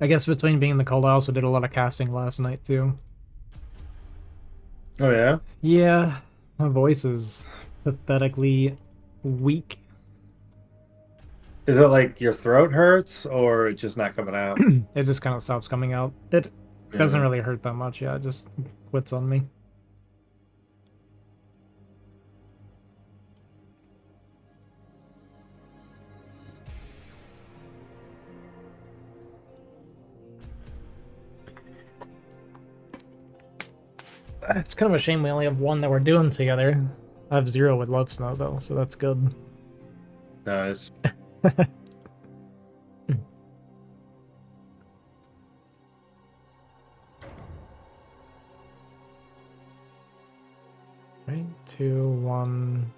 I guess between being in the cold, I also did a lot of casting last night too. Oh yeah? Yeah, my voice is pathetically weak. Is it like your throat hurts or it's just not coming out? It just kind of stops coming out. It doesn't Yeah. really hurt that much. Yeah, it just quits on me. It's kind of a shame we only have one that we're doing together. I have zero with Love Snow though, so that's good. Nice. Right, two, one.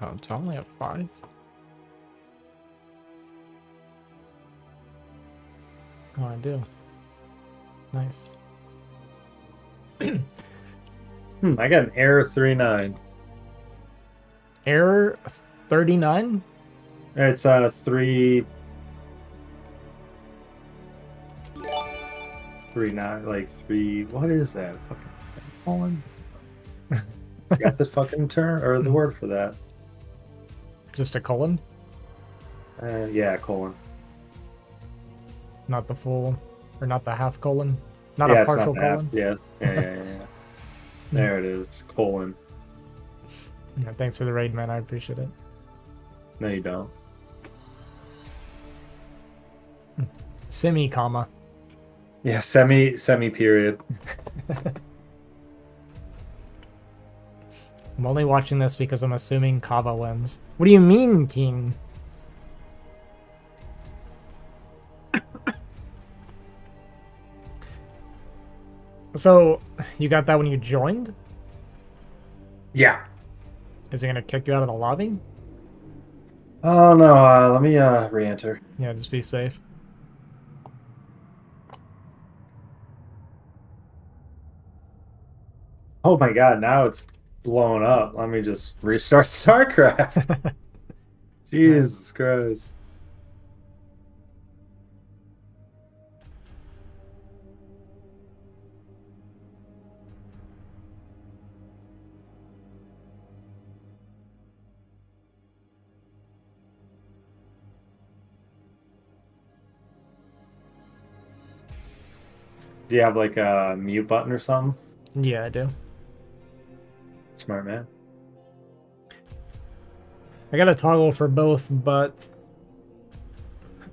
Oh, do I only have five? Oh, I do. Nice. I got an error 39. Error 39? It's 339, like three. What is that? Fucking colon? Got this fucking term or the word for that? Just a colon, Yeah, colon. not the full, or not the half colon, not a Yeah, it's not partial half. colon. Yes. Yeah. There it is. Colon. Yeah, thanks for the raid, man. I appreciate it. No, you don't. Semi comma. Yeah, semi period. I'm only watching this because I'm assuming Cava wins. What do you mean, Keen? So, you got that when you joined? Yeah. Is it gonna kick you out of the lobby? Oh no, let me re-enter. Yeah, just be safe. Oh my god, now it's blowing up. Let me just restart StarCraft. Right. Jesus Christ. Do you have like a mute button or something? Yeah, I do. Smart man. I got a toggle for both, but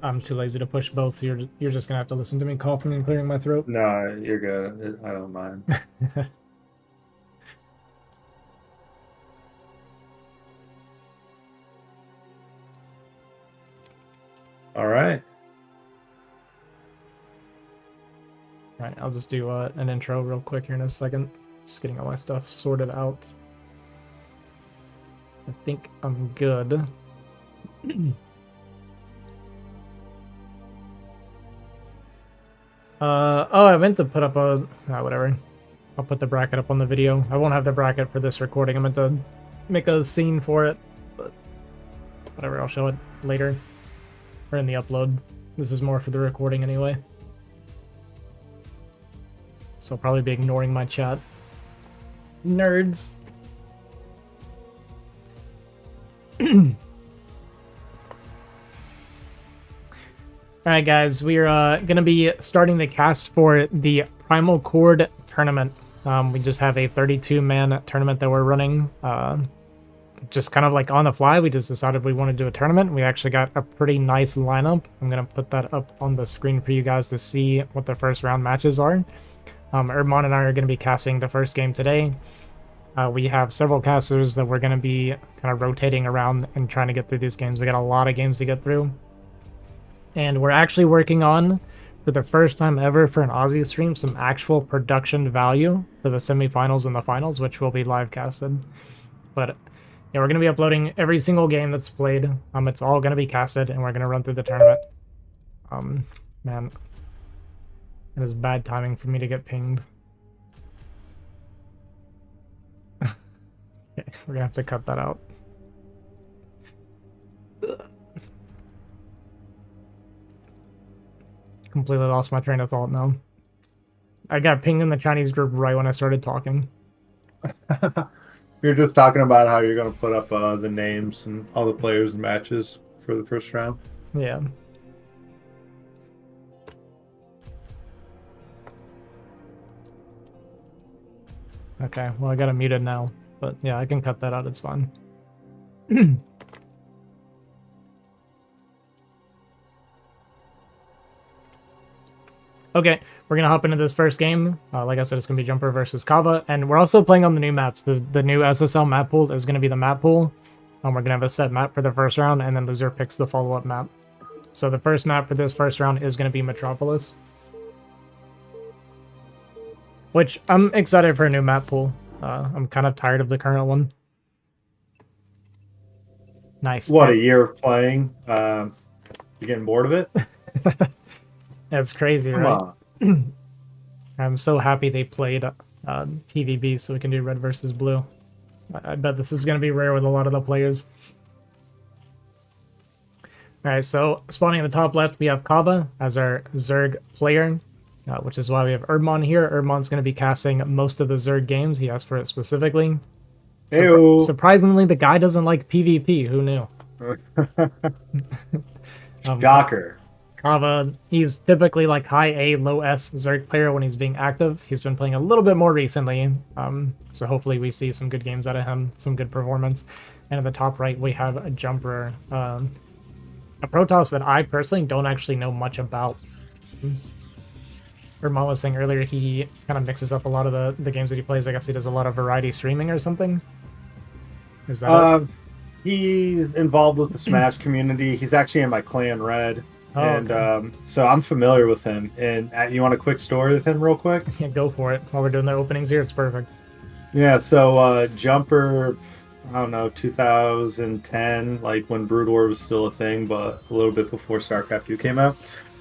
I'm too lazy to push both. So you're just gonna have to listen to me coughing and clearing my throat. No, you're good. I don't mind. All right. Right, I'll just do an intro real quick here in a second. Just getting all my stuff sorted out. I think I'm good. Oh, I meant to put up a... whatever. I'll put the bracket up on the video. I won't have the bracket for this recording. I meant to make a scene for it, but whatever, I'll show it later. Or in the upload. This is more for the recording anyway. So I'll probably be ignoring my chat. Nerds. Alright guys, we're gonna be starting the cast for the Primal Chord tournament. We just have a 32-man tournament that we're running. Just kind of like on the fly, we just decided we want to do a tournament. We actually got a pretty nice lineup. I'm gonna put that up on the screen for you guys to see what the first round matches are. Ermon and I are gonna be casting the first game today. We have several casters that we're gonna be kind of rotating around and trying to get through these games. We got a lot of games to get through. And we're actually working on, for the first time ever for an Aussie stream, some actual production value for the semifinals and the finals, which will be live casted. But yeah, we're going to be uploading every single game that's played. It's all going to be casted, and we're going to run through the tournament. Man, it is bad timing for me to get pinged. Okay, we're going to have to cut that out. completely lost my train of thought now. I got pinged in the Chinese group right when I started talking. You're just talking about how you're going to put up the names and all the players and matches for the first round. Yeah. Okay, well, I got it muted now. But yeah, I can cut that out. It's fine. Okay, we're going to hop into this first game. Like I said, it's going to be Jumper versus Cava. And we're also playing on the new maps. The new SSL map pool is going to be the map pool. We're going to have a set map for the first round, and then loser picks the follow-up map. So the first map for this first round is going to be Metropolis. Which, I'm excited for a new map pool. I'm kind of tired of the current one. Nice. What, a year of playing? You getting bored of it? That's crazy, Come right? on. I'm so happy they played TVB so we can do red versus blue. I bet this is going to be rare with a lot of the players. Alright, so spawning in the top left, we have Cava as our Zerg player, which is why we have Erdmon here. Erdmon's going to be casting most of the Zerg games. He asked for it specifically. Surprisingly, the guy doesn't like PvP. Who knew? Shocker. Cava, he's typically like high A, low S Zerg player when he's being active. He's been playing a little bit more recently, so hopefully we see some good games out of him, some good performance. And at the top right, we have a Jumper, a Protoss that I personally don't actually know much about. Herman was saying earlier he kind of mixes up a lot of the games that he plays. I guess he does a lot of variety streaming or something. Is that it? He's involved with the Smash community. He's actually in my clan Red. Oh, and okay. So I'm familiar with him. And you want a quick story of him real quick? Yeah, go for it. While we're doing the openings here, it's perfect. Yeah, so Jumper, I don't know, 2010, like when Brood War was still a thing, but a little bit before StarCraft 2 came out,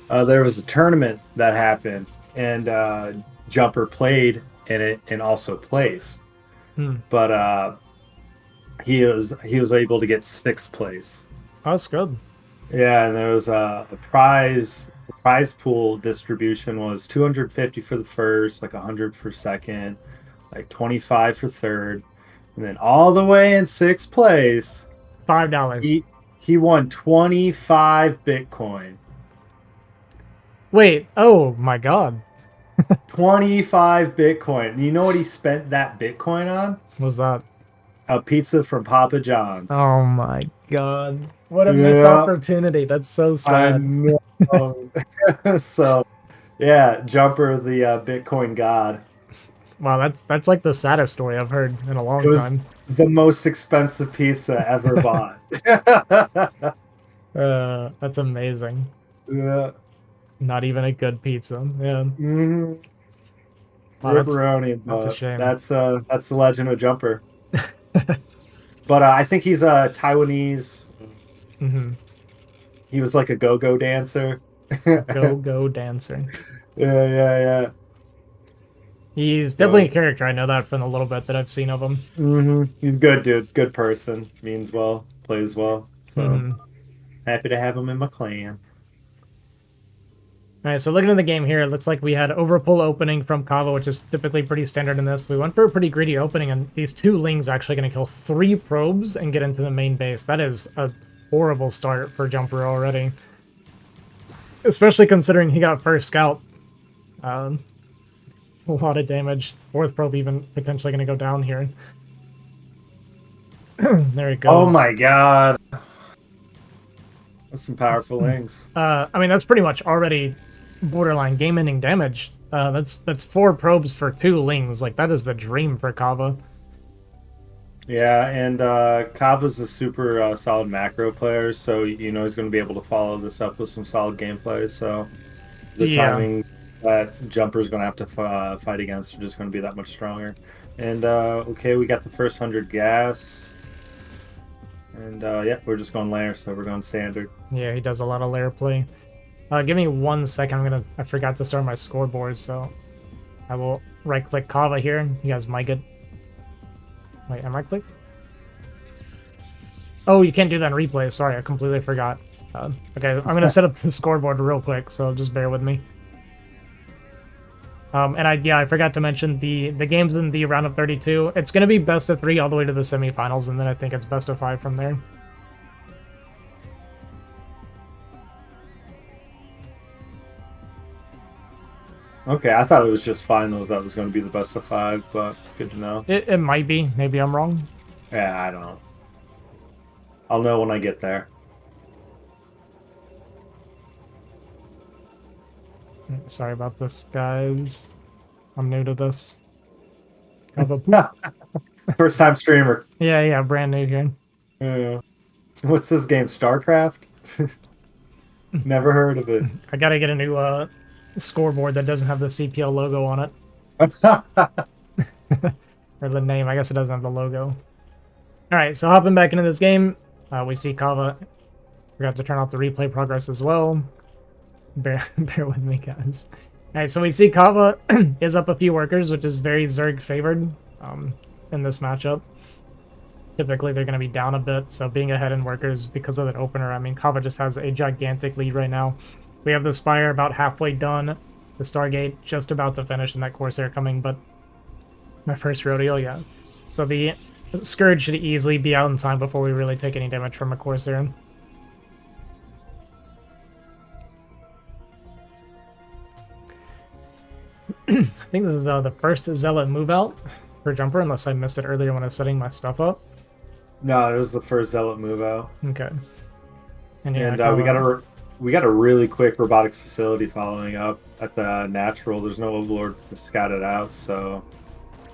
there was a tournament that happened, and Jumper played in it and also placed. But he was able to get 6th place. Oh, that's good. Yeah, and there was a prize. The prize pool distribution was 250 for the first, like 100 for second, like 25 for third, and then all the way in 6th place, $5. He won 25 Bitcoin. Wait, oh my god. 25 Bitcoin. And you know what he spent that Bitcoin on? What was that? A pizza from Papa John's. Oh my god. What a missed opportunity. That's so sad. I know. So, yeah, Jumper, the Bitcoin god. Wow, that's like the saddest story I've heard in a long time. The most expensive pizza ever bought. That's amazing. Yeah. Not even a good pizza. Yeah. Mm-hmm. Wow, Ripperoni, that's a shame. That's the legend of Jumper. But I think he's a Taiwanese. Mm-hmm. He was like a go-go dancer. Go-go dancer. Yeah. He's definitely a character. I know that from the little bit that I've seen of him. Mm-hmm. He's good, dude. Good person. Means well. Plays well. So happy to have him in my clan. Alright, so looking at the game here, it looks like we had overpull opening from Cava, which is typically pretty standard in this. We went for a pretty greedy opening, and these 2 Lings are actually going to kill 3 probes and get into the main base. That is a horrible start for Jumper already. Especially considering he got first scout. It's a lot of damage. 4th probe even potentially going to go down here. There it goes. Oh my god. That's some powerful Lings. I mean, that's pretty much already borderline game-ending damage. That's 4 probes for 2 Lings. Like, that is the dream for Cava. Yeah, and Cava's a super solid macro player, so you know he's going to be able to follow this up with some solid gameplay. So the timing that Jumper's going to have to fight against are just going to be that much stronger. And okay, we got the first 100 gas. And yeah, we're just going layer, so we're going standard. Yeah, he does a lot of layer play. Give me 1 second. I forgot to start my scoreboard, so I will right-click Cava here. You guys might get. Wait, am I clicked? Oh, you can't do that in replay. Sorry, I completely forgot. Okay, I'm gonna set up the scoreboard real quick, so just bear with me. I forgot to mention the games in the round of 32. It's going to be best of 3 all the way to the semifinals, and then I think it's best of 5 from there. Okay, I thought it was just finals that was going to be the best of 5, but good to know. It might be. Maybe I'm wrong. Yeah, I don't know. I'll know when I get there. Sorry about this, guys. I'm new to this. First time streamer. Yeah, brand new here. Yeah. What's this game? StarCraft? Never heard of it. I gotta get a new scoreboard that doesn't have the CPL logo on it. Or the name. I guess it doesn't have the logo. Alright, so hopping back into this game, we see Cava. Forgot to turn off the replay progress as well. Bear with me, guys. Alright, so we see Cava is up a few workers, which is very Zerg favored in this matchup. Typically, they're going to be down a bit, so being ahead in workers because of that opener, I mean, Cava just has a gigantic lead right now. We have the Spire about halfway done, the Stargate just about to finish, and that Corsair coming, but my first rodeo, yeah. So the Scourge should easily be out in time before we really take any damage from a Corsair. I think this is the first Zealot move out for Jumper, unless I missed it earlier when I was setting my stuff up. No, it was the first Zealot move out. Okay. And we got a really quick robotics facility following up at the natural. There's no Overlord to scout it out, so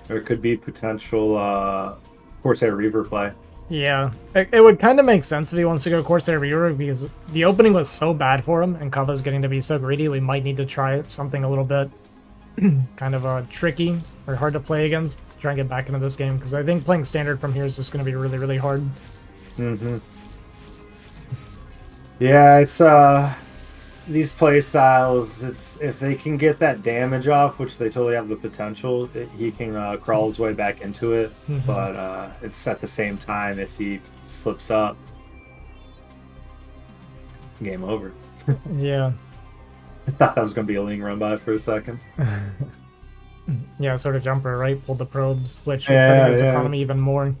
there could be potential Corsair Reaver play. Yeah, it would kind of make sense if he wants to go Corsair Reaver because the opening was so bad for him and Cava's getting to be so greedy. We might need to try something a little bit kind of tricky or hard to play against to try and get back into this game because I think playing standard from here is just going to be really, really hard. Mm-hmm. Yeah, it's these play styles. It's if they can get that damage off, which they totally have the potential, he can crawl his way back into it. Mm-hmm. But it's at the same time if he slips up, game over. Yeah. I thought that was going to be a Ling run by for a second. Yeah, sort of Jumper, right? Pulled the probes, which is hurting his economy even more.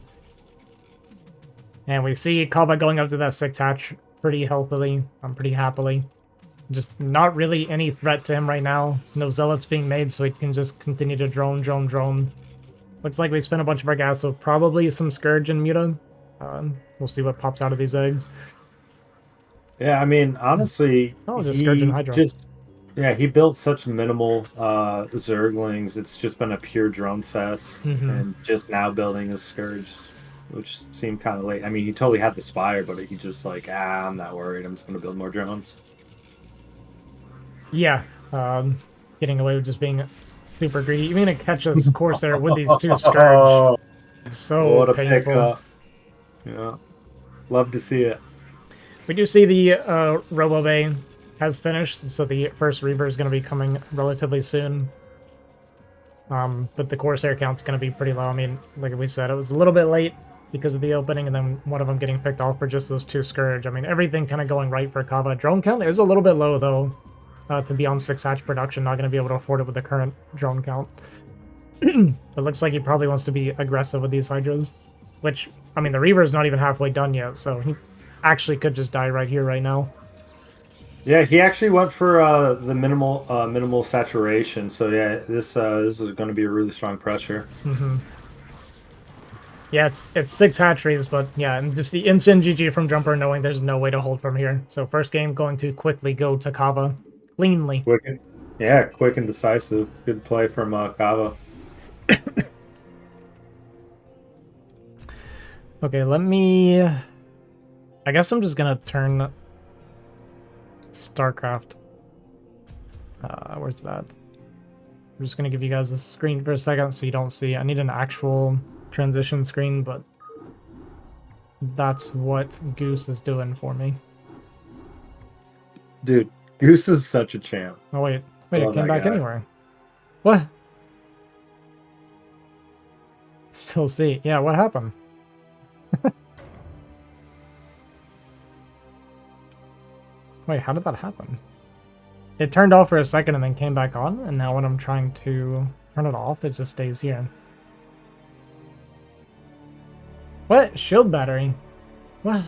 And we see Cava going up to that 6 hatch pretty healthily, pretty happily. Just not really any threat to him right now. No Zealots being made, so he can just continue to drone. Looks like we spent a bunch of our gas, so probably some Scourge and Muta. We'll see what pops out of these eggs. Yeah, I mean, honestly, just Scourge and Hydra. He built such minimal Zerglings. It's just been a pure drone fest, and just now building a Scourge, which seemed kind of late. I mean, he totally had the Spire, but he just like, I'm not worried. I'm just going to build more drones. Yeah, getting away with just being super greedy. Even to catch us Corsair with these 2 Scourge. So what a painful. pickup. Yeah, love to see it. We do see the Robo Bay has finished, so the first Reaver is going to be coming relatively soon. But the Corsair count's going to be pretty low. I mean, like we said, it was a little bit late because of the opening, and then one of them getting picked off for just those 2 Scourge. I mean, everything kind of going right for Cava. Drone count is a little bit low, though, to be on 6 hatch production. Not going to be able to afford it with the current drone count. It looks like he probably wants to be aggressive with these Hydras, which, I mean, the Reaver is not even halfway done yet, so he actually could just die right here, right now. Yeah, he actually went for the minimal saturation. So yeah, this is going to be a really strong pressure. Yeah, it's 6 hatcheries, but yeah, and just the instant GG from Jumper, knowing there's no way to hold from here. So first game going to quickly go to Cava, cleanly. Quick and decisive. Good play from Cava. Okay, let me. I guess I'm just gonna turn StarCraft. Where's that? I'm just gonna give you guys a screen for a second so you don't see. I need an actual transition screen, but that's what Goose is doing for me. Dude, Goose is such a champ. Oh wait, it came back anywhere. What? Still see. Yeah, what happened? Wait, how did that happen? It turned off for a second and then came back on, and now when I'm trying to turn it off, it just stays here. What? Shield battery? What?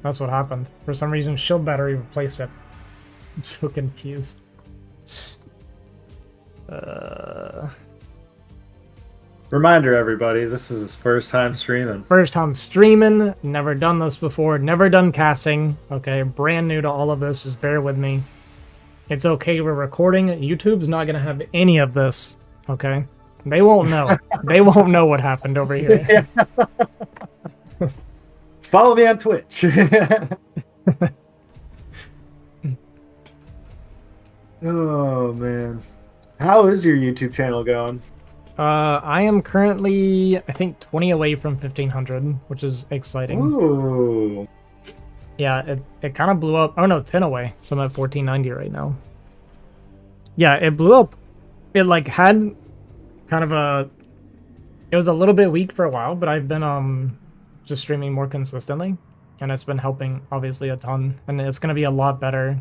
That's what happened. For some reason, shield battery replaced it. I'm so confused. Reminder, everybody, this is his first time streaming. First time streaming, never done this before, never done casting. Okay, brand new to all of this, just bear with me. It's okay, we're recording. YouTube's not gonna have any of this, okay? They won't know. They won't know what happened over here. Follow me on Twitch. Oh, man. How is your YouTube channel going? I am currently, I think, 20 away from 1,500, which is exciting. Ooh. Yeah, it kind of blew up. Oh, no, 10 away. So I'm at 1,490 right now. Yeah, it blew up. It, like, had kind of a... It was a little bit weak for a while, but I've been just streaming more consistently. And it's been helping, obviously, a ton. And it's going to be a lot better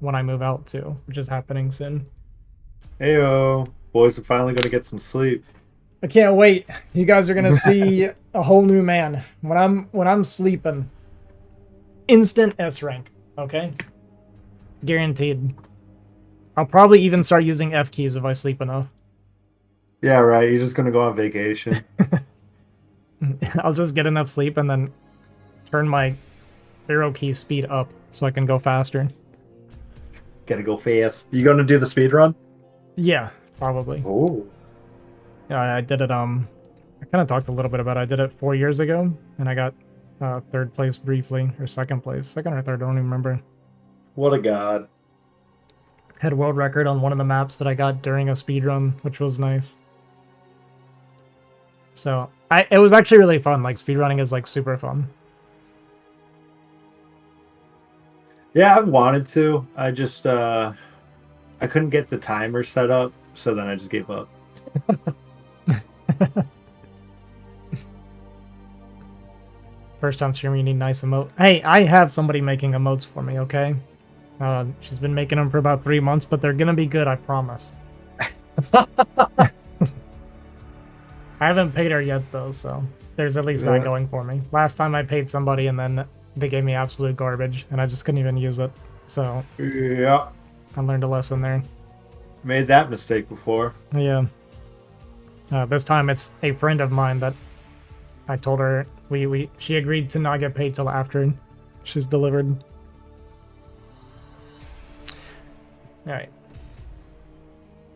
when I move out, too, which is happening soon. Heyo. Boys are finally going to get some sleep. I can't wait. You guys are going to see a whole new man. When I'm sleeping, instant S rank, okay? Guaranteed. I'll probably even start using F keys if I sleep enough. Yeah, right. You're just going to go on vacation. I'll just get enough sleep and then turn my arrow key speed up so I can go faster. Gotta go fast. You going to do the speed run? Yeah, probably. Oh. Yeah, I did it, I kind of talked a little bit about it. I did it 4 years ago, and I got third place briefly, or second place. Second or third, I don't even remember. What a god. Had world record on one of the maps that I got during a speed run, which was nice. So, it was actually really fun. Like, speedrunning is, like, super fun. Yeah, I've wanted to. I just, I couldn't get the timer set up, so then I just gave up. First time streaming, you need nice emote. Hey, I have somebody making emotes for me, okay? She's been making them for about 3 months, but they're gonna be good, I promise. I haven't paid her yet, though, so there's at least that going for me. Last time I paid somebody, and then they gave me absolute garbage, and I just couldn't even use it. So yeah, I learned a lesson there. Made that mistake before. Yeah. This time it's a friend of mine that I told her she agreed to not get paid till after she's delivered. Alright.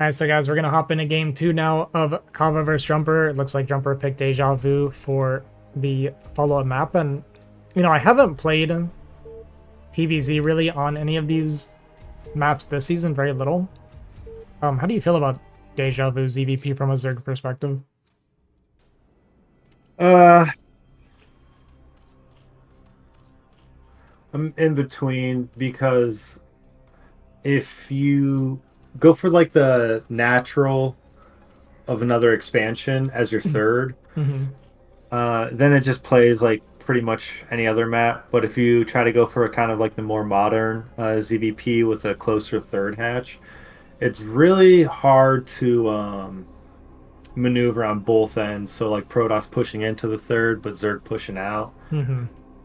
Alright, so guys, we're going to hop into game 2 now of Cava vs. Jumper. It looks like Jumper picked Deja Vu for the follow-up map. And, you know, I haven't played PvZ really on any of these maps this season, very little. How do you feel about Deja Vu's EVP from a Zerg perspective? I'm in between, because if you go for like the natural of another expansion as your third, then it just plays like pretty much any other map. But if you try to go for a kind of like the more modern ZVP with a closer third hatch, it's really hard to maneuver on both ends. So like Protoss pushing into the third, but Zerg pushing out.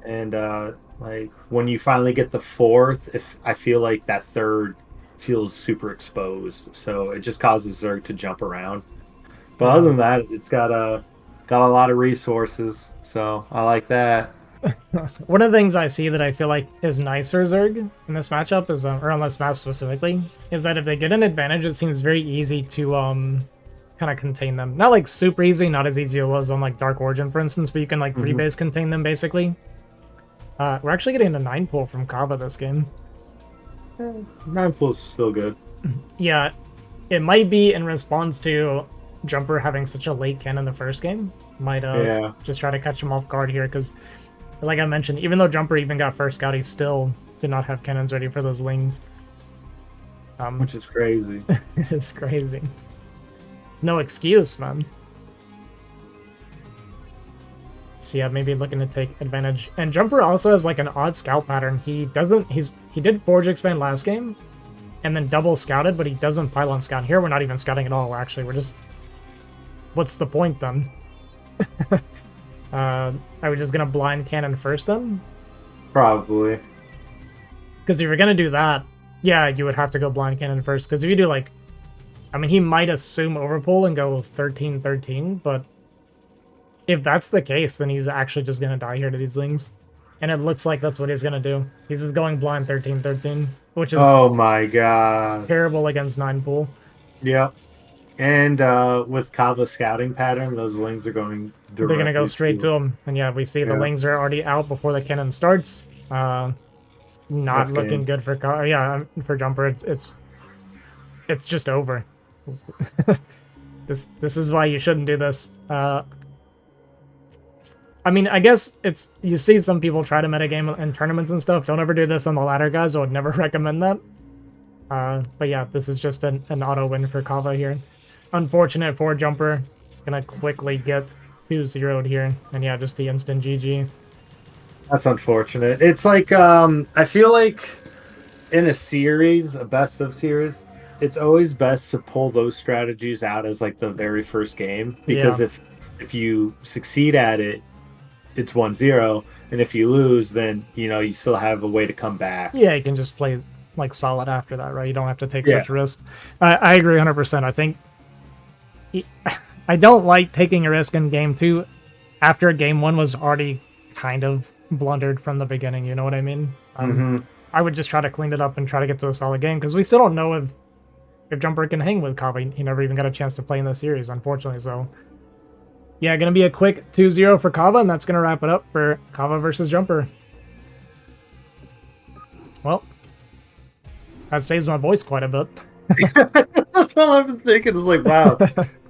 And like when you finally get the fourth, if I feel like that third feels super exposed, so it just causes Zerg to jump around. But other than that, it's got a lot of resources, so I like that. One of the things I see that I feel like is nice for Zerg in this matchup is, or on this map specifically, is that if they get an advantage, it seems very easy to kind of contain them. Not like super easy, not as easy as it was on like Dark Origin, for instance, but you can like pre-base contain them basically. We're actually getting a 9 pull from Cava this game. 9 pull's still good. Yeah, it might be in response to Jumper having such a late cannon the first game. Might just try to catch him off guard here, because like I mentioned, even though Jumper even got first scout, he still did not have cannons ready for those lings. Which is crazy. It's crazy. It's no excuse, man. So yeah, maybe looking to take advantage. And Jumper also has like an odd scout pattern. He did Forge Expand last game, and then double scouted, but he doesn't pylon scout. Here we're not even scouting at all, actually. We're just... What's the point, then? Are we just gonna blind cannon first, then? Probably. Because if you're gonna do that, yeah, you would have to go blind cannon first. Because if you do, like... I mean, he might assume overpull and go 13-13, but... If that's the case, then he's actually just gonna die here to these Lings. And it looks like that's what he's gonna do. He's just going blind 13-13, which is... Oh my god. Terrible against 9 pool. Yep. And with Cava's scouting pattern, those Lings are going directly. They're going to go straight to him. And yeah, we see the Lings are already out before the cannon starts. Not That's looking good for Cava. Yeah, for Jumper, it's just over. This is why you shouldn't do this. I mean, I guess it's... You see some people try to metagame in tournaments and stuff. Don't ever do this on the ladder, guys. I would never recommend that. But yeah, this is just an auto win for Cava here. Unfortunate for Jumper. Gonna quickly get 2-0'd here. And yeah, just the instant GG. That's unfortunate. It's like, I feel like in a series, a best of series, it's always best to pull those strategies out as like the very first game. Because if you succeed at it, it's 1-0. And if you lose, then, you know, you still have a way to come back. Yeah, you can just play like solid after that, right? You don't have to take such a risk. I agree 100%. I think I don't like taking a risk in game 2 after game 1 was already kind of blundered from the beginning, you know what I mean? I would just try to clean it up and try to get to a solid game, because we still don't know if Jumper can hang with Cava. He never even got a chance to play in the series, unfortunately, so... Yeah, gonna be a quick 2-0 for Cava, and that's gonna wrap it up for Cava versus Jumper. Well, that saves my voice quite a bit. That's all I've been thinking. Is like, wow,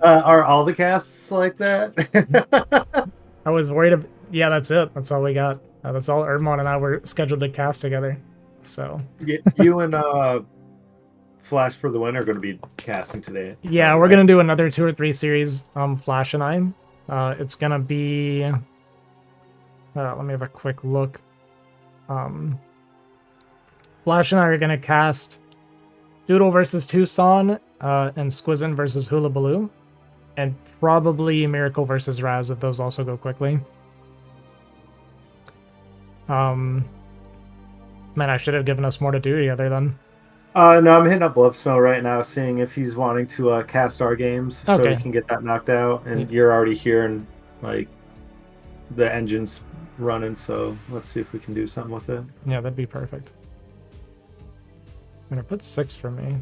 are all the casts like that? I was worried. Yeah, that's it. That's all we got. That's all Erdmon and I were scheduled to cast together. So you and Flash for the Win are going to be casting today. Yeah, we're gonna do another 2 or 3 series. Flash and I. It's gonna be. Let me have a quick look. Flash and I are gonna cast Doodle versus Tucson, and Squizzin versus Hula Baloo, and probably Miracle versus Raz if those also go quickly. Man, I should have given us more to do together then. No, I'm hitting up Love Snow right now, seeing if he's wanting to cast our games so we can get that knocked out. And you're already here, and like the engine's running, so let's see if we can do something with it. Yeah, that'd be perfect. I'm gonna put 6 for me.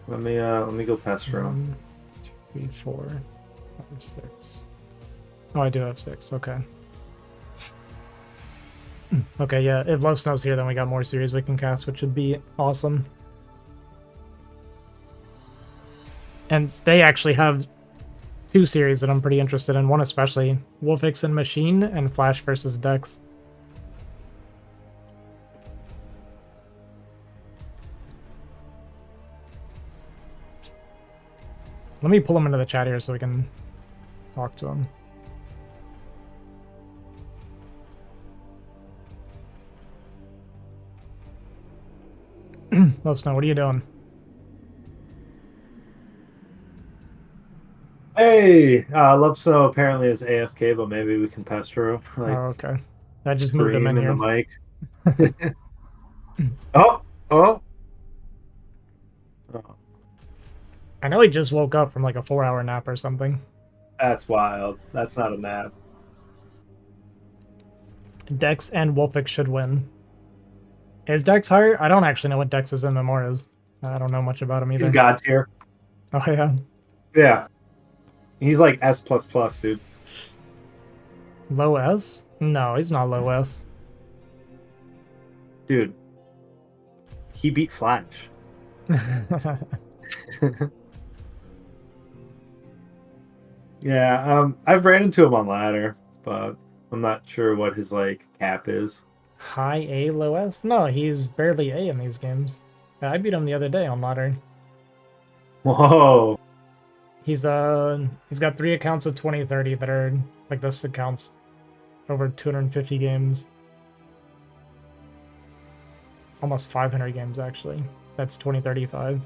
Let me go past row. 1, 2, 3, 4, 5, 6. Oh, I do have 6. Okay. Okay, yeah. If Love Snow's here, then we got more series we can cast, which would be awesome. And they actually have 2 series that I'm pretty interested in. One especially, Wolfix and Machine, and Flash versus Dex. Let me pull him into the chat here so we can talk to him. Love Snow, what are you doing? Hey, Love Snow apparently is AFK, but maybe we can pass through. Like, oh, okay. I just moved him in here. The mic. Oh. I know he just woke up from like a 4-hour nap or something. That's wild. That's not a nap. Dex and Wolfix should win. Is Dex higher? I don't actually know what Dex's MMR is. I don't know much about him either. He's God tier. Oh, yeah? Yeah. He's like S++, dude. Low S? No, he's not low S. Dude. He beat Flash. Yeah, I've ran into him on ladder, but I'm not sure what his like cap is. High A, low S? No, he's barely A in these games. I beat him the other day on ladder. Whoa. He's got 3 accounts of 2030 that are like this accounts. over 250 games. Almost 500 games, actually. That's 2035.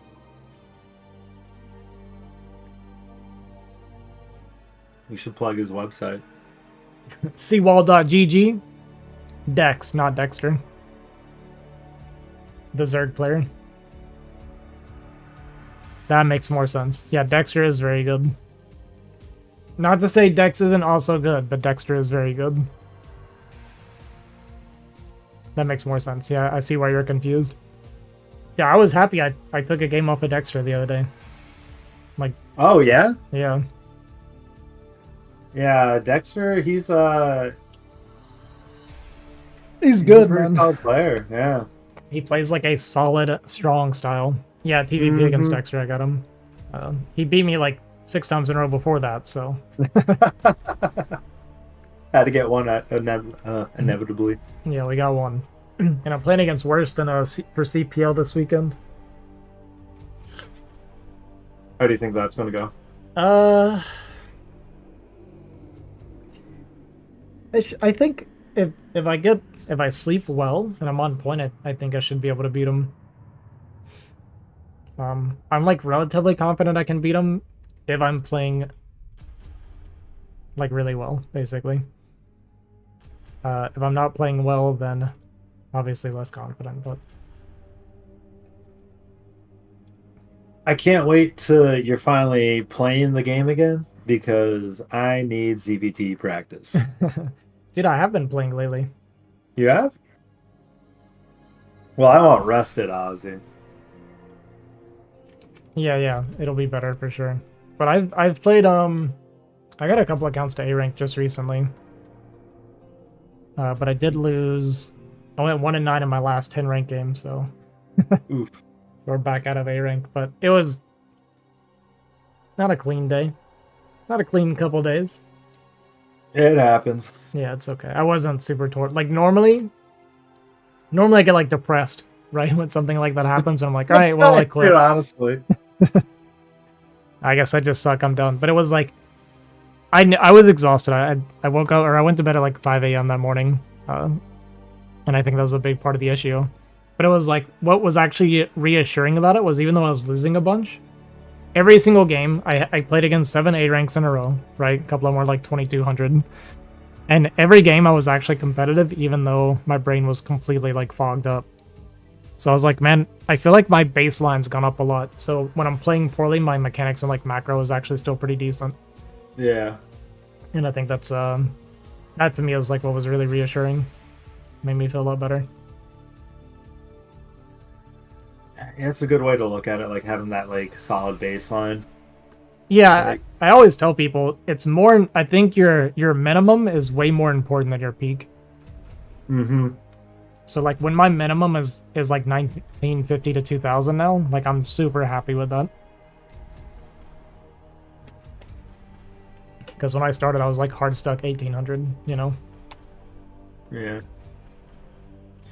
You should plug his website. Seawall.gg. Dex, not Dexter. The Zerg player. That makes more sense. Yeah, Dexter is very good. Not to say Dex isn't also good, but Dexter is very good. That makes more sense. Yeah, I see why you're confused. Yeah, I was happy I took a game off of Dexter the other day. Like, oh, yeah? Yeah. Yeah, Dexter, he's good, a pretty man. solid player, yeah. He plays like a solid, strong style. Yeah, TVP against Dexter, I got him. He beat me like 6 times in a row before that, so. Had to get one inevitably. Yeah, we got one. And I'm playing against Worst for CPL this weekend. How do you think that's going to go? I think if I sleep well and I'm on point, I think I should be able to beat him. I'm like relatively confident I can beat him if I'm playing like really well, basically. If I'm not playing well, then obviously less confident, but I can't wait till you're finally playing the game again because I need ZVT practice. Dude, I have been playing lately. You have? Well, I want rested Ozzy. Yeah, it'll be better for sure. But I've played I got a couple accounts to A rank just recently. But I did lose. I went 1-9 in my last 10 rank game, so Oof. So we're back out of A rank, but it was not a clean day. Not a clean couple days. It happens. Yeah, it's okay. I wasn't super torn. Like normally I get like depressed, right? When something like that happens, and I'm like, all right, well, I quit. Dude, honestly. I guess I just suck. I'm done. But it was like, I was exhausted. I woke up, or I went to bed at like 5 a.m. that morning, and I think that was a big part of the issue. But it was like, what was actually reassuring about it was even though I was losing a bunch, every single game I played against 7 A ranks in a row, right? A couple of them were like 2200. And every game I was actually competitive, even though my brain was completely like fogged up. So I was like, man, I feel like my baseline's gone up a lot. So when I'm playing poorly, my mechanics and like macro is actually still pretty decent. Yeah. And I think that's that to me was like what was really reassuring. Made me feel a lot better. Yeah, it's a good way to look at it, like having that like solid baseline. Yeah, Like, I always tell people it's more. I think your minimum is way more important than your peak. mm-hmm. So like when my minimum is like 1950 to 2000 now, like I'm super happy with that. Because when I started, I was like hard stuck 1800. You know. Yeah.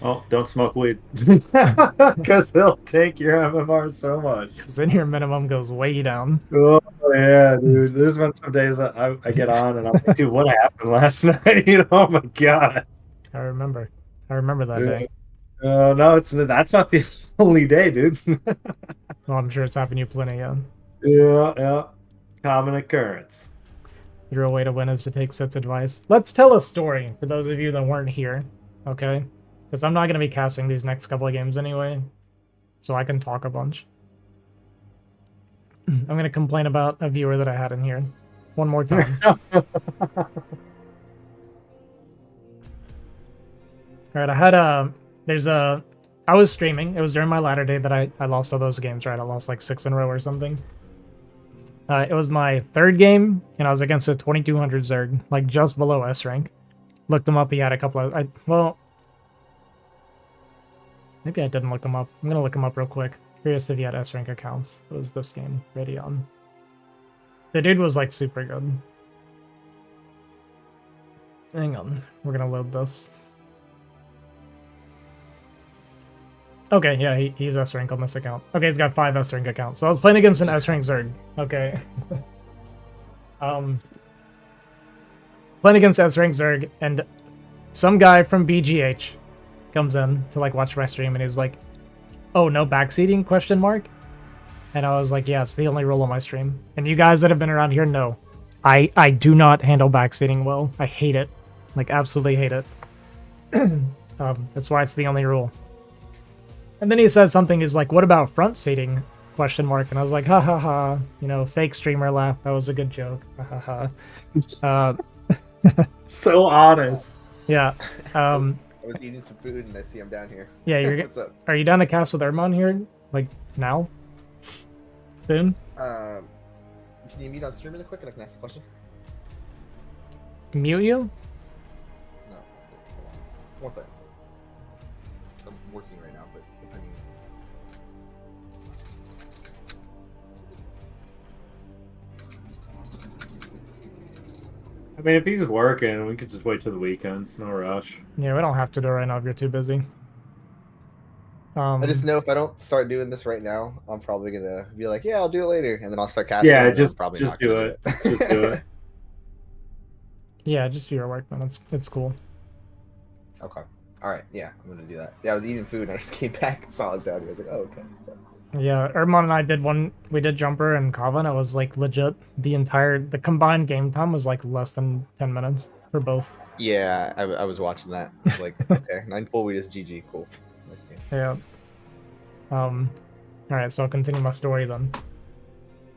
Oh, don't smoke weed. Because they'll take your MMR so much. Because then your minimum goes way down. Oh, yeah, dude. There's been some days that I get on and I'm like, dude, what happened last night? You know, oh my God. I remember that day. No, that's not the only day, dude. Well, I'm sure it's happened to you plenty, yeah. Yeah. Common occurrence. The real way to win is to take Sit's advice. Let's tell a story for those of you that weren't here, okay? Because I'm not going to be casting these next couple of games anyway, so I can talk a bunch. I'm going to complain about a viewer that I had in here one more time. Alright, I was streaming. It was during my ladder day that I lost all those games, right? I lost like 6 in a row or something. It was my 3rd game, and I was against a 2200 Zerg, like just below S rank. Looked him up, he had a couple of... well, maybe I didn't look him up. I'm going to look him up real quick. Curious if he had S rank accounts. It was this game, Radeon. The dude was like super good. Hang on, we're going to load this. Okay, yeah, he's S rank on this account. Okay, he's got 5 S rank accounts. So I was playing against an S rank Zerg. Okay. playing against S-Rank Zerg, and some guy from BGH comes in to like watch my stream, and he's like, "Oh, no backseating?" Question mark. And I was like, "Yeah, it's the only rule on my stream." And you guys that have been around here know, I do not handle backseating well. I hate it, like absolutely hate it. That's why it's the only rule. And then he says something. He's like, "What about front seating?" Question mark. And I was like, "Ha ha ha!" You know, fake streamer laugh. That was a good joke. Ha ha ha. So honest. Yeah. I was eating some food and I see him down here. Yeah, you're. What's up? Are you down to cast with Ermon here? Like now? Soon? Can you mute on stream really quick and I can ask a question? Mute you? No. Hold on. 1 second. I'm working right now, but depending. I mean, if he's working, we could just wait till the weekend. No rush. Yeah, we don't have to do it right now if you're too busy. I just know if I don't start doing this right now, I'm probably gonna be like, "Yeah, I'll do it later," and then I'll start casting. Yeah, and just I'm probably just not do gonna it. Just do it. Yeah, just do your work, man. It's cool. Okay. All right. Yeah, I'm gonna do that. Yeah, I was eating food and I just came back and saw it down here. I was like, "Oh, okay." So, Yeah, Ermon and I did one. We did Jumper and Cava, and it was like legit. The combined game time was like less than 10 minutes for both. yeah, I was watching that. I was like, "Okay, 9 full weed is GG. Cool. Nice game." Yeah. All right, so I'll continue my story then.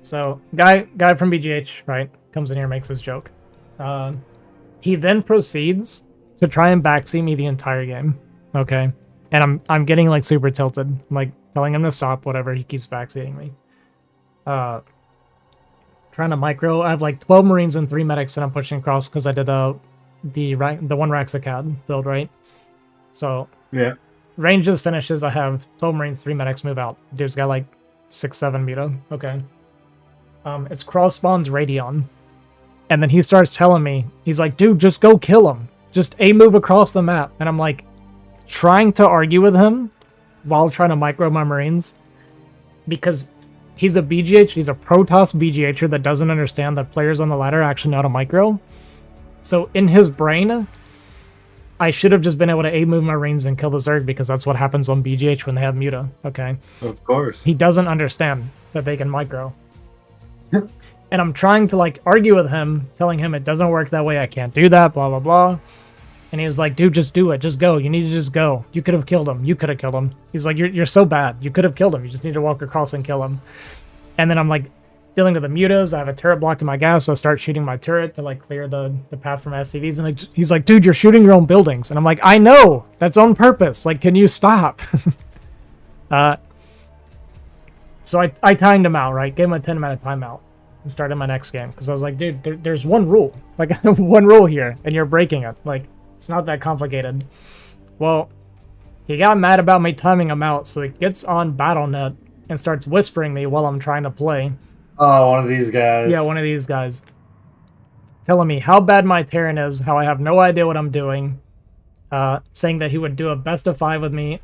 So, guy from BGH, right, comes in here, makes his joke. He then proceeds to try and backseat me the entire game. Okay, and I'm getting like super tilted, I'm, like telling him to stop, whatever. He keeps backseating me. Trying to micro. I have like 12 Marines and 3 medics that I'm pushing across because I did the one Raxacad build, right? So Yeah. ranges finishes. I have 12 Marines, 3 medics move out. Dude's got like 6-7 meter. Okay. It's cross spawns Radion. And then he starts telling me, he's like, "Dude, just go kill him. Just a move across the map." And I'm like, trying to argue with him while trying to micro my Marines. Because he's a BGH, he's a Protoss BGHer that doesn't understand that players on the ladder actually know how to micro. So in his brain, I should have just been able to A-move my Marines and kill the Zerg because that's what happens on BGH when they have Muta, okay? Of course. He doesn't understand that they can micro. And I'm trying to like argue with him, telling him it doesn't work that way, I can't do that, blah, blah, blah. And he was like, "Dude, just do it, just go. You need to just go. You could have killed him. You could have killed him." He's like, you're so bad. You could have killed him. You just need to walk across and kill him." And then I'm like dealing with the mutas. I have a turret blocking my gas, so I start shooting my turret to like clear the path from SCVs. And he's like, "Dude, you're shooting your own buildings." And I'm like, "I know. That's on purpose. Like, can you stop?" So I timed him out, right? Gave him a 10-minute timeout and started my next game. Because I was like, "Dude, there's one rule. Like, one rule here, and you're breaking it. Like, it's not that complicated." Well, he got mad about me timing him out, so he gets on BattleNet and starts whispering me while I'm trying to play. Oh, one of these guys. Yeah, one of these guys. Telling me how bad my Terran is, how I have no idea what I'm doing. Saying that he would do a best of 5 with me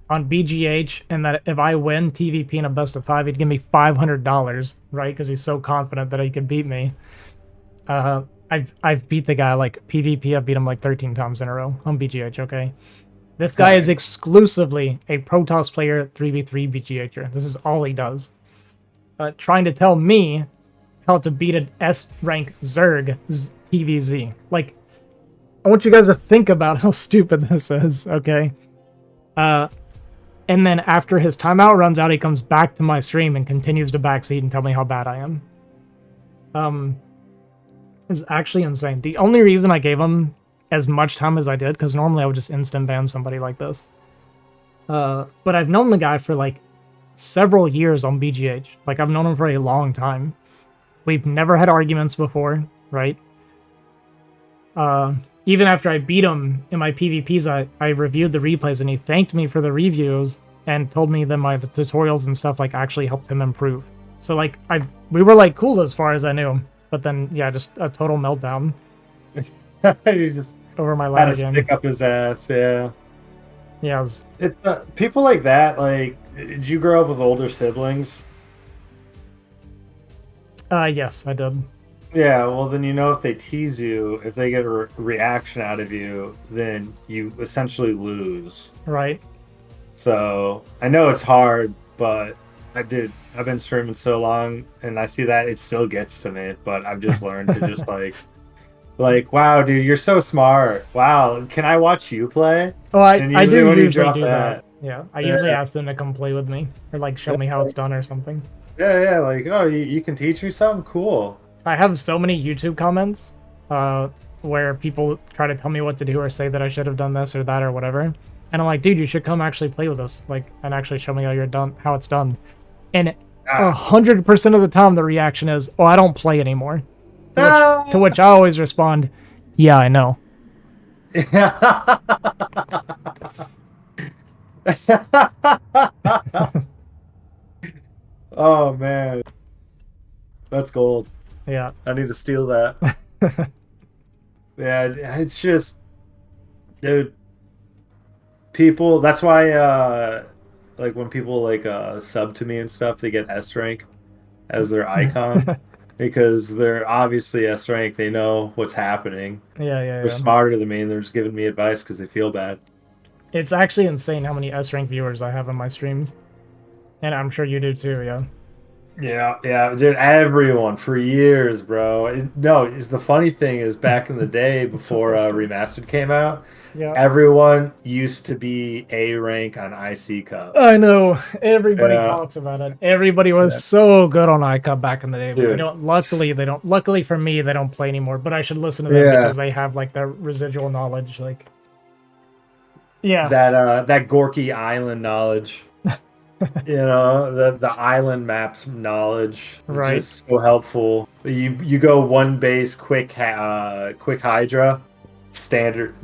on BGH, and that if I win TVP in a best of 5, he'd give me $500, right? Because he's so confident that he could beat me. I've beat the guy like PvP. I've beat him like 13 times in a row on BGH. Okay, this guy is exclusively a Protoss player, 3v3 BGHer. This is all he does. Trying to tell me how to beat an S rank Zerg TVZ. Like, I want you guys to think about how stupid this is. Okay. And then after his timeout runs out, he comes back to my stream and continues to backseat and tell me how bad I am. Is actually insane. The only reason I gave him as much time as I did, because normally I would just instant ban somebody like this. But I've known the guy for like several years on BGH. Like, I've known him for a long time. We've never had arguments before, right? Even after I beat him in my PvPs, I reviewed the replays and he thanked me for the reviews and told me that the tutorials and stuff like actually helped him improve. So like we were like cool as far as I knew, but then yeah, just a total meltdown. You just over my had ladder to game. stick up his ass. Yeah. Yeah, it's People like that. Like, did you grow up with older siblings? yes, I did. Yeah, well, then you know if they tease you, if they get a reaction out of you, then you essentially lose. Right. So I know it's hard, but I've been streaming so long, and I see that it still gets to me. But I've just learned to just wow, dude, you're so smart. Wow, can I watch you play? Oh, And I usually do when you usually drop do that. that, Yeah, I usually yeah, ask them to come play with me or like show me how it's done or something. yeah, like, oh, you can teach me something cool. I have so many YouTube comments where people try to tell me what to do or say that I should have done this or that or whatever. And I'm like, dude, you should come actually play with us, like, and actually show me how it's done. And Ah. 100% of the time, the reaction is, "Oh, I don't play anymore." To which I Ah. always respond, "Yeah, I know." Oh man, that's gold. Yeah. I need to steal that. Yeah, it's just, dude, people. That's why, like when people like sub to me and stuff, they get S rank as their icon because they're obviously S rank. They know what's happening. Yeah, yeah, They're yeah. smarter than me, and they're just giving me advice because they feel bad. It's actually insane how many S rank viewers I have on my streams, and I'm sure you do too. Yeah. Yeah, yeah, dude, everyone for years, bro. No, is the funny thing is back in the day It's before hilarious. Remastered came out, Yeah. everyone used to be A rank on IC Cup. I know. Everybody Yeah, talks about it. Everybody was yeah, so good on iCup back in the day, but they dude. don't. Luckily, they don't. Luckily for me, they don't play anymore. But I should listen to them Yeah, because they have like the residual knowledge. Like, yeah, that Gorky Island knowledge. You know, the island maps knowledge is right. just so helpful. You go one base, quick Hydra, standard.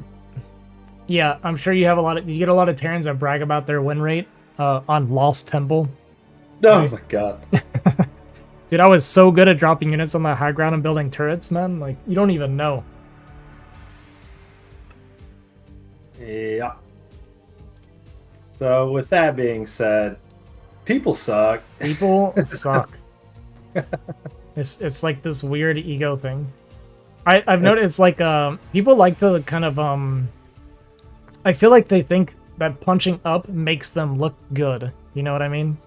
Yeah, I'm sure you have a lot of. You get a lot of Terrans that brag about their win rate on Lost Temple. Oh Right? my god. Dude, I was so good at dropping units on the high ground and building turrets, man. Like, you don't even know. Yeah. So with that being said, people suck. People suck. It's like this weird ego thing. I've noticed like people like to kind of I feel like they think that punching up makes them look good. You know what I mean?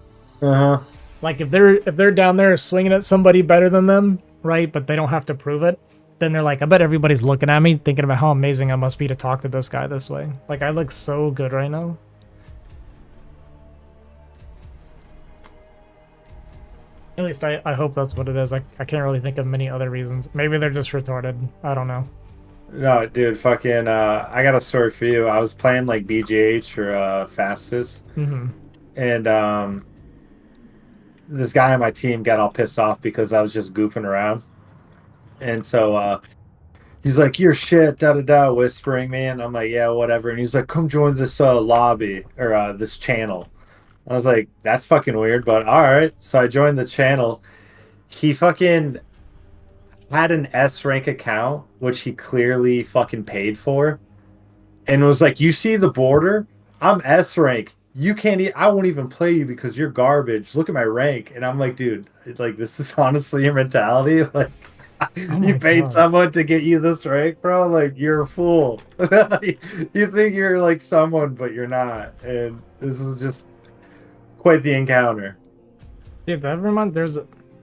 Uh-huh. Like if they're down there swinging at somebody better than them, right? But they don't have to prove it. Then they're like, I bet everybody's looking at me, thinking about how amazing I must be to talk to this guy this way. Like I look so good right now. At least I hope that's what it is. I can't really think of many other reasons. Maybe they're just retarded. I don't know. No, dude, fucking I got a story for you. I was playing like BGH or Fastest, Mm-hmm. and this guy on my team got all pissed off because I was just goofing around. And so he's like, "You're shit," da da da, whispering me, and I'm like, "Yeah, whatever." And he's like, "Come join this lobby or this channel." I was like, "That's fucking weird," but all right. So I joined the channel. He fucking had an S rank account, which he clearly fucking paid for, and was like, "You see the border? I'm S rank. You can't. I won't even play you because you're garbage. Look at my rank." And I'm like, "Dude, like this is honestly your mentality. Like, Oh you my paid god. someone to get you this rank, bro. Like, you're a fool. You think you're like someone, but you're not. And this is just quite the encounter." Dude, that reminds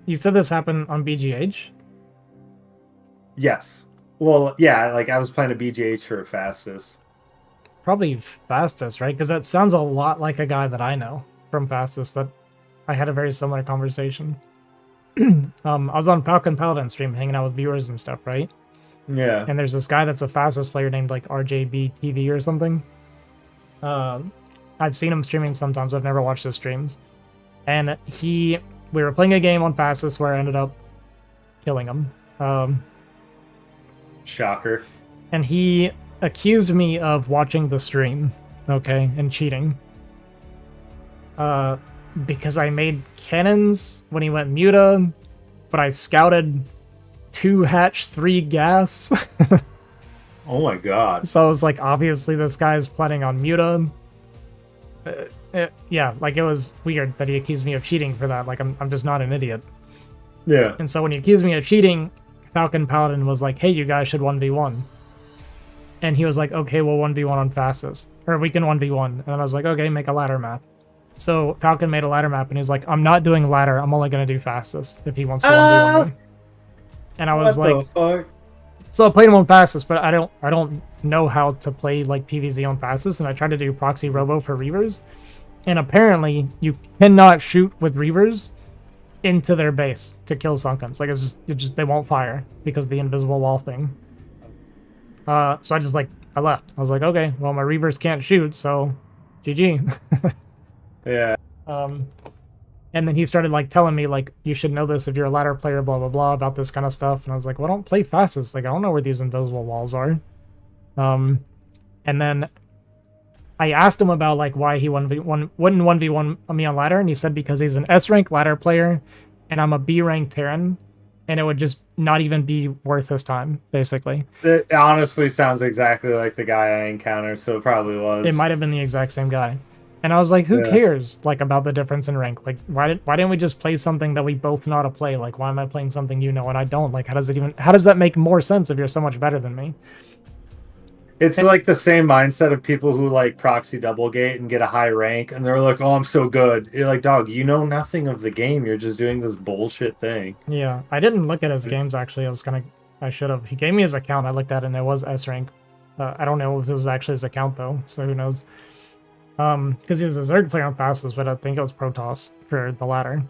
you said this happened on BGH? Yes. Well, yeah. Like I was playing a BGH for Fastest. Probably Fastest, right? Because that sounds a lot like a guy that I know from Fastest that I had a very similar conversation. I was on Falcon Paladin stream hanging out with viewers and stuff, right? Yeah. And there's this guy that's a Fastest player named like RJB TV or something. I've seen him streaming sometimes. I've never watched his streams. And we were playing a game on Fastest where I ended up killing him. Shocker. And he accused me of watching the stream, okay, and cheating. Because I made cannons when he went muta, but I scouted 2 hatch, 3 gas. Oh my god. So I was like, obviously this guy's planning on muta. Yeah, like it was weird that he accused me of cheating for that. Like I'm just not an idiot. Yeah. And so when he accused me of cheating, Falcon Paladin was like, hey, you guys should 1v1. And he was like, okay, we'll 1v1 on fastest. Or we can 1v1. And then I was like, okay, make a ladder map. So Falcon made a ladder map, and he's like, I'm not doing ladder. I'm only going to do fastest if he wants to 1v1 me. And I was like, what the fuck? So I played him on fastest, but I don't know how to play like PvZ on fastest, and I tried to do proxy robo for Reavers. And apparently you cannot shoot with Reavers into their base to kill Sunkens. Like it's just they won't fire because of the invisible wall thing. So I left. I was like, okay, well my Reavers can't shoot, so GG. Yeah. And then he started like telling me like you should know this if you're a ladder player, blah blah blah, about this kind of stuff. And I was like, well, I don't play fastest. Like I don't know where these invisible walls are. And then I asked him about like why he wouldn't 1v1 me on ladder, and he said because he's an S rank ladder player, and I'm a B rank Terran, and it would just not even be worth his time, basically. It honestly sounds exactly like the guy I encountered, so it probably was. It might have been the exact same guy. And I was like, who cares, like, about the difference in rank? Like, why didn't we just play something that we both know how to play? Like, why am I playing something you know and I don't? Like, how does that make more sense if you're so much better than me? It's like the same mindset of people who like proxy double gate and get a high rank, and they're like, "Oh, I'm so good." You're like, "Dog, you know nothing of the game. You're just doing this bullshit thing." Yeah, I didn't look at his games actually. I should have. He gave me his account. I looked at it, and it was S rank. I don't know if it was actually his account though, so who knows? Because he was a Zerg player on fastest, but I think it was Protoss for the latter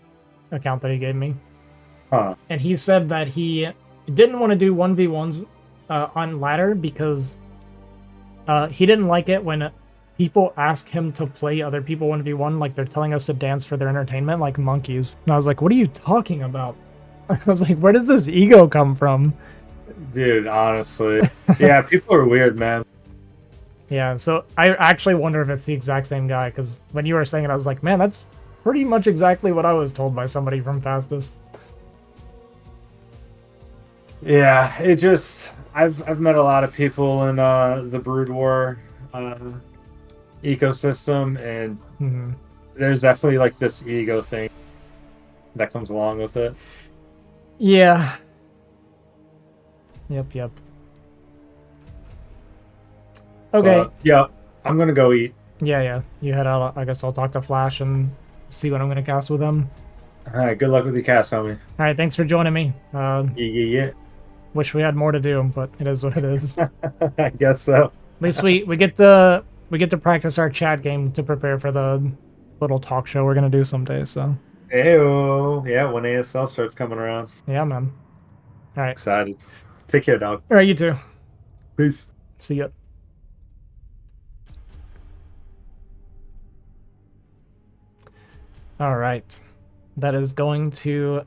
account that he gave me. Huh. And he said that he didn't want to do 1v1s on ladder because he didn't like it when people ask him to play other people 1v1 like they're telling us to dance for their entertainment like monkeys. And I was like, what are you talking about? I was like, where does this ego come from? Dude, honestly. Yeah, people are weird, man. Yeah, so I actually wonder if it's the exact same guy, because when you were saying it, I was like, man, that's pretty much exactly what I was told by somebody from Fastest. Yeah, it just... I've met a lot of people in the Brood War ecosystem, and there's definitely like this ego thing that comes along with it. Yeah. Yep. Okay. Yeah, I'm gonna go eat. Yeah. You head out. I guess I'll talk to Flash and see what I'm gonna cast with him. Alright, good luck with your cast, homie. Alright, thanks for joining me. Yeah. Wish we had more to do, but it is what it is. I guess so. At least we get to practice our chat game to prepare for the little talk show we're gonna do someday, so. Ew. Yeah, when ASL starts coming around. Yeah, man. Alright. Excited. Take care, dog. Alright, you too. Peace. See ya. Alright. That is going to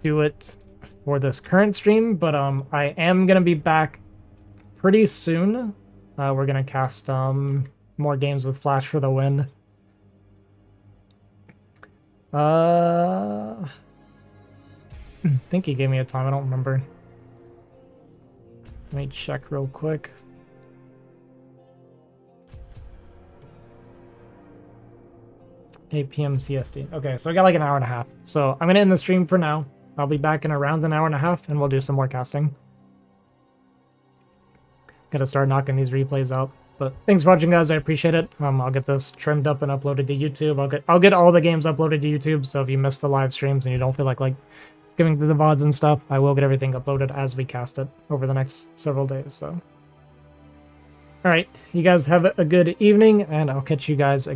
do it for this current stream, but I am gonna be back pretty soon. We're gonna cast more games with Flash for the win. I think he gave me a time, I don't remember. Let me check real quick. PM CST. Okay, so I got like an hour and a half. So I'm gonna end the stream for now. I'll be back in around an hour and a half, and we'll do some more casting. Gotta start knocking these replays out. But thanks for watching, guys. I appreciate it. I'll get this trimmed up and uploaded to YouTube. I'll get all the games uploaded to YouTube. So if you missed the live streams and you don't feel like skimming through the VODs and stuff, I will get everything uploaded as we cast it over the next several days. So, all right, you guys have a good evening, and I'll catch you guys again.